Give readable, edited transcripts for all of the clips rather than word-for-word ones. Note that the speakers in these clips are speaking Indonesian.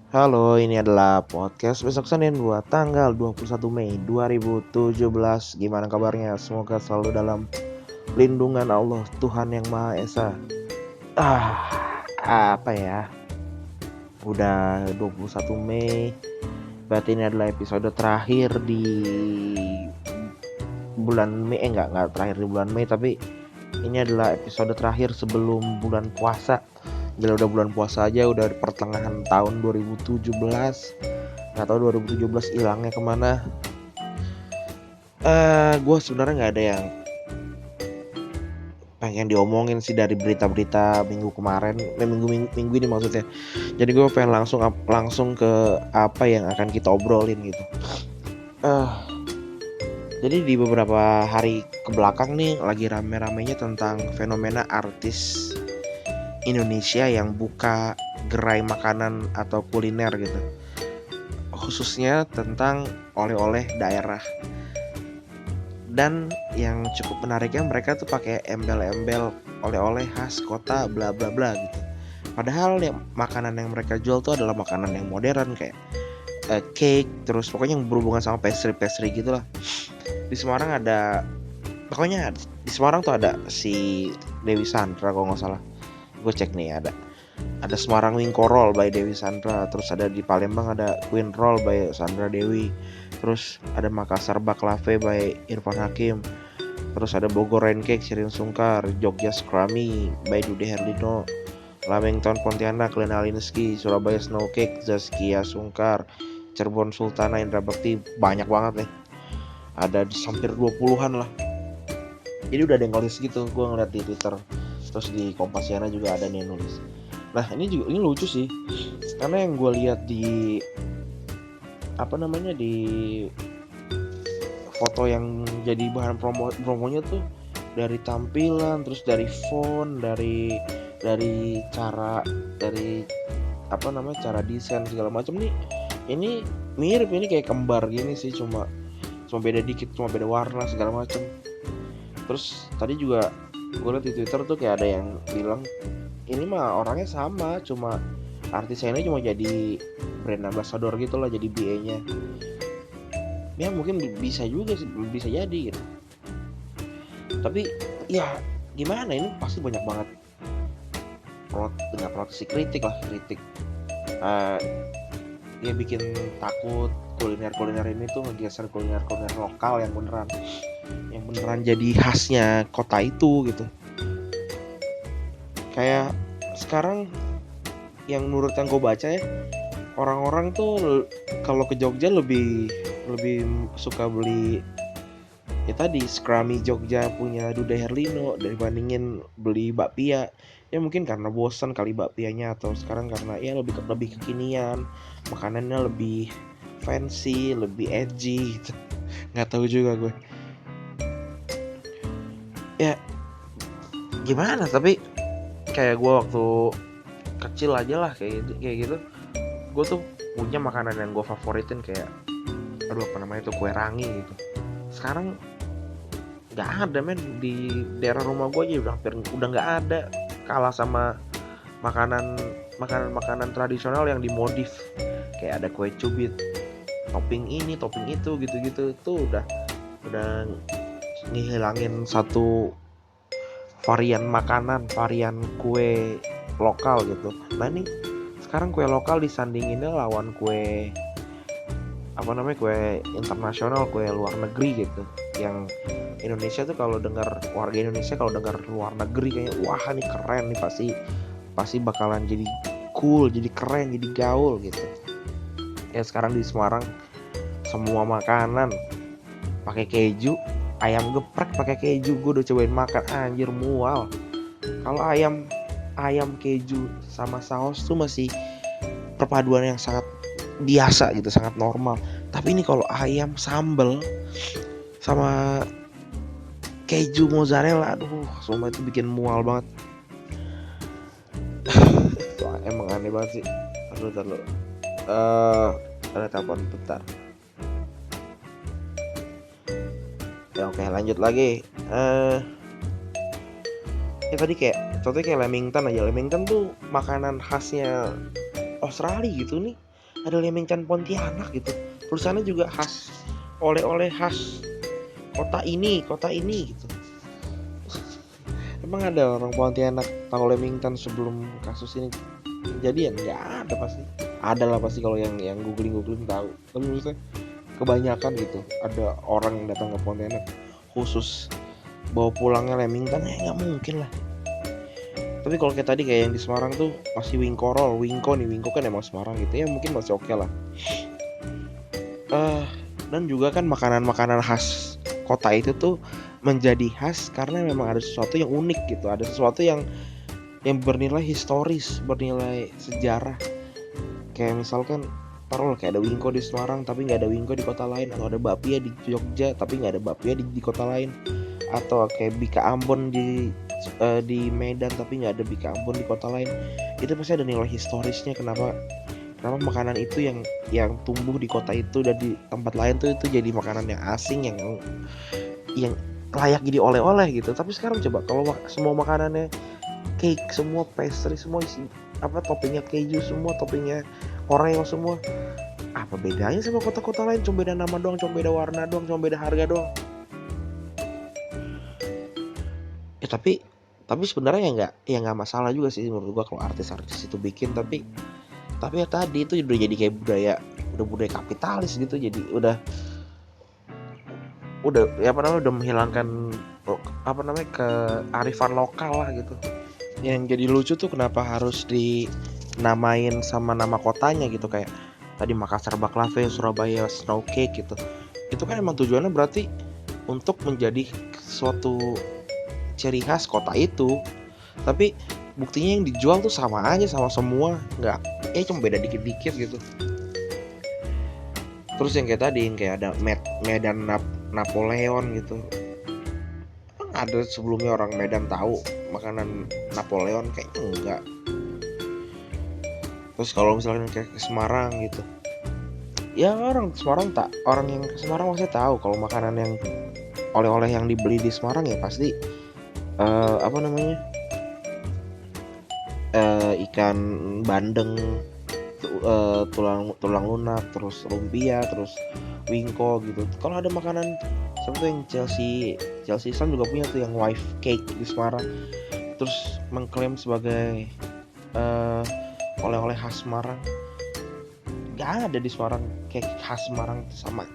Halo, ini adalah podcast besok Senin buat tanggal 21 Mei 2017. Gimana kabarnya? Semoga selalu dalam lindungan Allah Tuhan Yang Maha Esa. Apa ya? Udah 21 Mei. Berarti ini adalah episode terakhir di bulan Mei. Enggak terakhir di bulan Mei, tapi ini adalah episode terakhir sebelum bulan puasa. Gila, udah bulan puasa aja, udah pertengahan tahun 2017. Nggak tahu 2017 hilangnya kemana. Gue sebenarnya nggak ada yang pengen diomongin sih dari berita-berita minggu kemarin, minggu ini maksudnya. Jadi gue pengen langsung ke apa yang akan kita obrolin gitu. Jadi di beberapa hari kebelakang nih lagi rame-ramenya tentang fenomena artis Indonesia yang buka gerai makanan atau kuliner gitu. Khususnya tentang oleh-oleh daerah. Dan yang cukup menariknya mereka tuh pakai embel-embel oleh-oleh khas kota bla bla bla gitu. Padahal yang makanan yang mereka jual tuh adalah makanan yang modern kayak cake, terus pokoknya yang berhubungan sama pastry gitulah. Di Semarang ada, pokoknya di Semarang tuh ada si Dewi Sandra kalau nggak salah. Gue cek nih, ada Semarang Wingko Roll by Dewi Sandra, terus ada di Palembang ada Queen Roll by Sandra Dewi, terus ada Makassar Baklave by Irfan Hakim, terus ada Bogor Rancake Shirin Sungkar, Jogja Scrummy by Dude Herlino, Lamington Pontianak Lena Alinsky, Surabaya Snow Cake Zaskia Sungkar, Cirebon Sultana Indra Bekti. Banyak banget nih, ada di hampir 20-an lah. Jadi udah ada yang nulis gitu, gue ngeliat di Twitter, terus di Kompasiana juga ada nih yang nulis. Nah ini lucu sih, karena yang gue lihat di di foto yang jadi bahan promonya tuh, dari tampilan, terus dari font, dari cara, dari cara desain segala macam nih. Ini mirip, ini kayak kembar gini sih, cuma beda dikit, cuma beda warna segala macam. Terus tadi juga gue liat di Twitter tuh kayak ada yang bilang ini mah orangnya sama, cuma artisnya ini cuma jadi brand ambassador gitu lah, jadi BA-nya. Ya mungkin bisa juga sih, bisa jadi gitu. Tapi ya gimana, ini pasti banyak banget protes, kritik uh, dia bikin takut kuliner ini tuh ngegeser kuliner lokal yang beneran jadi khasnya kota itu gitu. Kayak sekarang yang menurut yang gue baca ya, orang-orang tuh kalau ke Jogja lebih suka beli ya tadi Scrummy Jogja punya Dude Herlino dibandingin beli bakpia. Ya mungkin karena bosan kali bakpianya, atau sekarang karena ya lebih kekinian, makanannya lebih fancy, lebih edgy gitu. Nggak tahu juga gue. Ya gimana, tapi kayak gue waktu kecil aja lah kayak gitu, gue tuh punya makanan yang gue favoritin kayak kue rangi gitu. Sekarang nggak ada men, di daerah rumah gue aja udah nggak ada, kalah sama makanan tradisional yang dimodif, kayak ada kue cubit topping ini topping itu gitu tuh udah ngehilangin satu varian kue lokal gitu. Nah nih sekarang kue lokal disandinginnya lawan kue kue internasional, kue luar negeri gitu. Yang Indonesia tuh warga Indonesia kalau dengar luar negeri kayaknya wah ini keren nih, pasti bakalan jadi cool, jadi keren, jadi gaul gitu. Ya sekarang di Semarang semua makanan pakai keju, ayam geprek pakai keju. Gue udah cobain makan, anjir mual. Kalau ayam keju sama saus tuh masih perpaduan yang sangat biasa gitu, sangat normal. Tapi ini kalau ayam sambal sama keju mozzarella, aduh semua itu bikin mual banget. Emang aneh banget sih. Aduh. Ada telepon bentar. Ya oke, lanjut lagi. Ya tadi contohnya kayak Lamington aja. Lamington tuh makanan khasnya Australia gitu nih. ada Leamington Pontianak gitu, tulisannya juga khas, oleh-oleh khas kota ini gitu. Emang ada orang Pontianak tahu Leamington sebelum kasus ini kejadian? Nggak ada pasti. Ada lah pasti kalau yang googling tahu. Tapi maksudnya kebanyakan gitu ada orang yang datang ke Pontianak khusus bawa pulangnya Leamington, ya nggak mungkin lah. Tapi kalau kayak tadi kayak yang di Semarang tuh masih Wingko kan emang Semarang gitu ya, mungkin masih oke lah. Dan juga kan makanan-makanan khas kota itu tuh menjadi khas karena memang ada sesuatu yang unik gitu, ada sesuatu yang bernilai historis, bernilai sejarah. Kayak misalkan taruh kayak ada Wingko di Semarang tapi nggak ada Wingko di kota lain, atau ada Bapia di Jogja tapi nggak ada Bapia di kota lain, atau kayak Bika Ambon di Medan tapi nggak ada Bika Ambon di kota lain. Itu pasti ada nilai historisnya kenapa makanan itu yang tumbuh di kota itu dan di tempat lain tuh itu jadi makanan yang asing yang layak jadi oleh-oleh gitu. Tapi sekarang coba kalau semua makanannya cake, semua pastry, semua isi toppingnya keju, semua toppingnya Oreo semua, apa bedanya sama kota-kota lain? Cuma beda nama doang, cuma beda warna doang, cuma beda harga doang. Ya tapi sebenarnya ya nggak masalah juga sih menurut gua kalau artis-artis itu bikin, tapi ya tadi itu udah jadi kayak budaya kapitalis gitu, jadi udah udah menghilangkan kearifan lokal lah gitu. Yang jadi lucu tuh kenapa harus dinamain sama nama kotanya gitu, kayak tadi Makassar Baklava, Surabaya Snow Cake gitu. Itu kan emang tujuannya berarti untuk menjadi suatu ciri khas kota itu, tapi buktinya yang dijual tuh sama aja sama semua, nggak cuma beda dikit-dikit gitu. Terus yang kayak tadi yang kayak ada Medan Napoleon gitu, emang ada sebelumnya orang Medan tahu makanan Napoleon? Kayaknya enggak. Terus kalau misalnya kayak ke Semarang gitu, ya orang yang ke Semarang pasti tahu kalau makanan yang oleh-oleh yang dibeli di Semarang ya pasti ikan bandeng, tulang lunak, terus lumpia, terus wingko gitu. Kalau ada makanan seperti yang Chelsea Islam juga punya tuh yang wife cake di Semarang, terus mengklaim sebagai oleh-oleh khas Semarang. Gak ada di Semarang kayak khas Semarang sama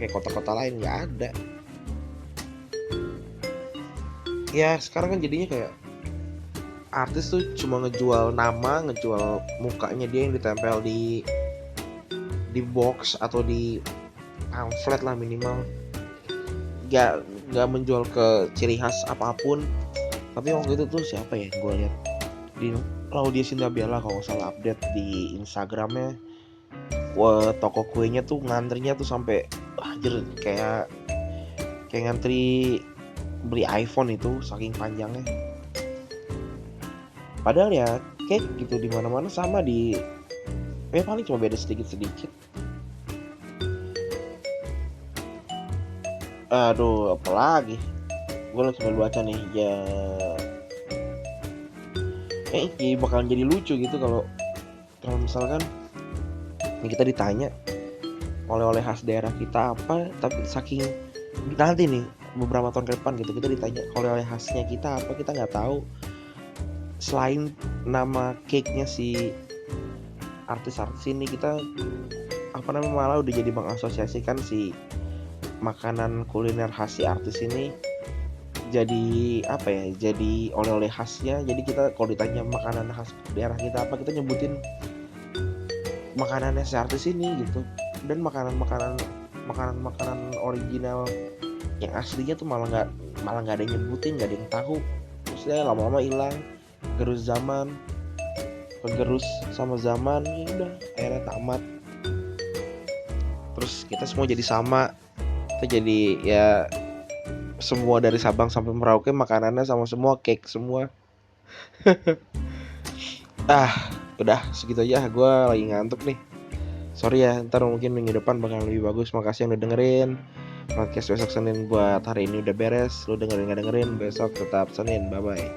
kayak kota-kota lain, gak ada. Ya sekarang kan jadinya kayak artis tuh cuma ngejual nama, ngejual mukanya dia yang ditempel di box atau di pamflet lah minimal. Gak menjual ke ciri khas apapun. Tapi waktu itu tuh siapa ya, gue lihat di Claudia Sinta Bella kalau nggak salah update di Instagramnya, toko kuenya tuh ngantrinya tuh sampai anjir kayak ngantri beli iPhone itu saking panjangnya. Padahal ya cake gitu di mana-mana sama paling cuma beda sedikit. Aduh, apalagi gue lagi baca nih ya, bakalan jadi lucu gitu kalau misalkan kita ditanya oleh-oleh khas daerah kita apa, tapi saking nanti nih beberapa tahun ke depan gitu kita ditanya oleh-oleh khasnya kita apa, kita nggak tahu. Selain nama cake-nya si artis-artis ini, kita malah udah jadi mengasosiasikan si makanan kuliner khas si artis ini jadi jadi oleh-oleh khasnya. Jadi kita kalau ditanya makanan khas daerah kita apa, kita nyebutin makanannya si artis ini gitu. Dan makanan original yang aslinya tuh malah nggak ada yang nyebutin, nggak ada yang tahu. Maksudnya lama-lama hilang, gerus sama zaman, ya udah akhirnya tamat. Terus kita semua jadi sama, kita jadi ya semua dari Sabang sampai Merauke makanannya sama semua, cake semua. Udah segitu aja, gue lagi ngantuk nih, sorry ya, ntar mungkin minggu depan bakal lebih bagus. Makasih yang udah dengerin podcast besok Senin buat hari ini udah beres. Lu dengerin besok tetap Senin, bye bye.